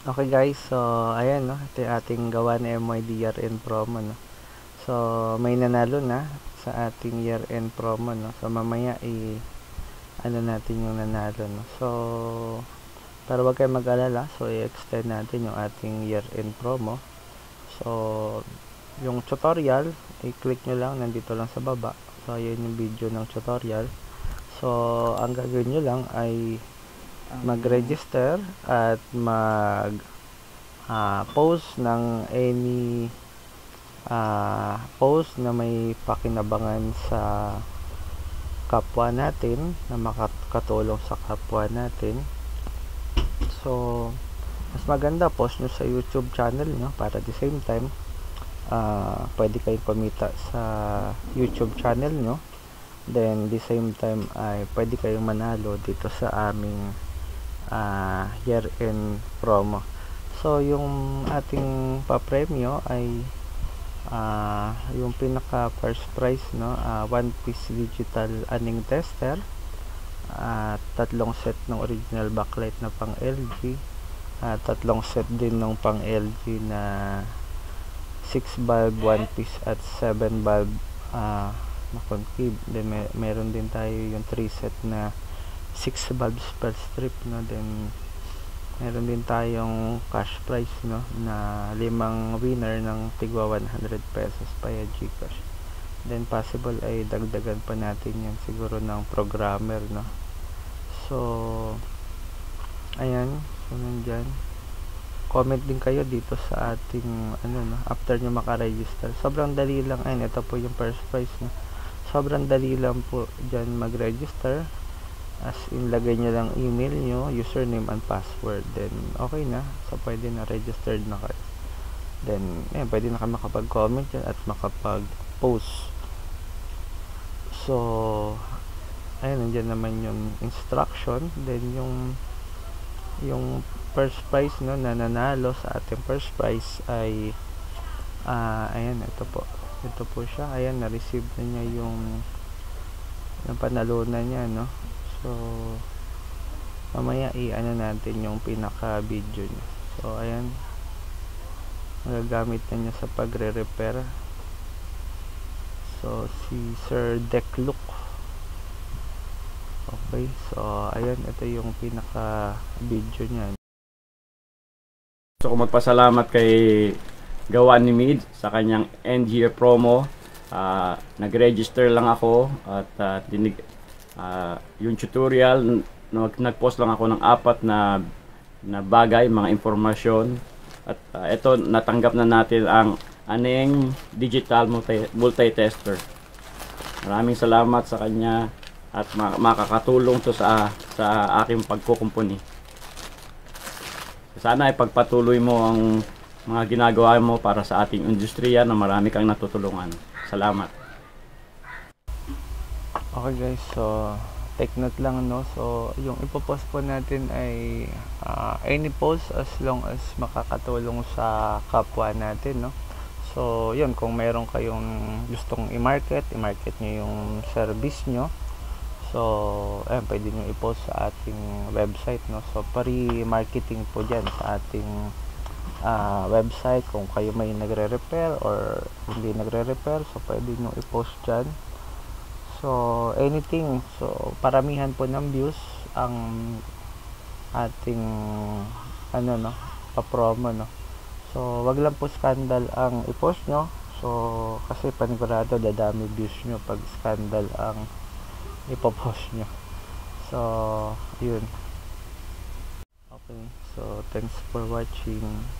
Okay guys, so ayan no, ito yung ating gawa ni MY year-end promo no. So may nanalo na sa ating year-end promo no. So mamaya ano natin yung nanalo no. So pero wag kayong mag-alala, so i-extend natin yung ating year-end promo. So yung tutorial, i-click nyo lang, nandito lang sa baba. So yun yung video ng tutorial. So ang gagawin nyo lang ay mag-register at post ng any post na may pakinabangan sa kapwa natin, na makatulong sa kapwa natin. So mas maganda post nyo sa YouTube channel nyo para the same time pwede kayong kumita sa YouTube channel nyo, then the same time ay pwede kayong manalo dito sa aming year-end promo. So yung ating papremyo ay yung pinaka first prize no, 1 piece digital anning tester, tatlong set ng original backlight na pang LG, tatlong set din ng pang LG na 6 bulb 1 piece at 7 bulb na concave. Then meron din tayo yung 3 set na 6 bulbs per strip no. Then meron din tayong cash prize no, na 5 winner ng tigwa 100 pesos via GCash. Then possible ay dagdagan pa natin yan siguro ng programmer no. So ayan, so nandyan, comment din kayo dito sa ating ano no, after nyo makaregister. Sobrang dali lang. Ayun, ito po yung first prize no. Sobrang dali lang po dyan mag-register, as in lagay nyo lang email nyo, username and password, then okay na. So pwede na, registered na kayo. Then ayan, pwede na kayo makapag-comment dyan at makapag-post. So ayun, nandiyan naman yung instruction. Then yung first prize no, na nanalo sa ating first prize ay ayan, ito po siya. Ayan, na-receive na niya yung panalunan niya no. So mamaya i-ano natin yung pinaka video niya. So ayan, magagamit na niya sa pagre-repair. So si Sir Declook. Okay, so ayan, ito yung pinaka video niya. So kung magpasalamat kay gawa ni Mid sa kanyang end year promo. Nag-register lang ako at yung tutorial, nag-post lang ako ng 4 na bagay, mga informasyon. At ito, natanggap na natin ang aning digital multi-tester. Maraming salamat sa kanya at makakatulong to sa aking pagkukumpuni. Sana ay pagpatuloy mo ang mga ginagawa mo para sa ating industriya na marami kang natutulungan. Salamat. Okay guys, so take note lang no. So yung ipopost po natin ay any post as long as makakatulong sa kapwa natin no. So yun, kung meron kayong gustong i-market nyo yung service nyo, so ayun, pwede nyo i-post sa ating website no. So pari-marketing po dyan sa ating website. Kung kayo may nagre-repair or hindi nagre-repair, so pwede nyo i-post dyan. So anything, so paramihan po ng views ang ating ano no, pa-promo no. So wag lang po scandal ang i-post nyo. So kasi panigurado dadami views nyo pag scandal ang ipopost nyo. So yun. Okay, so thanks for watching.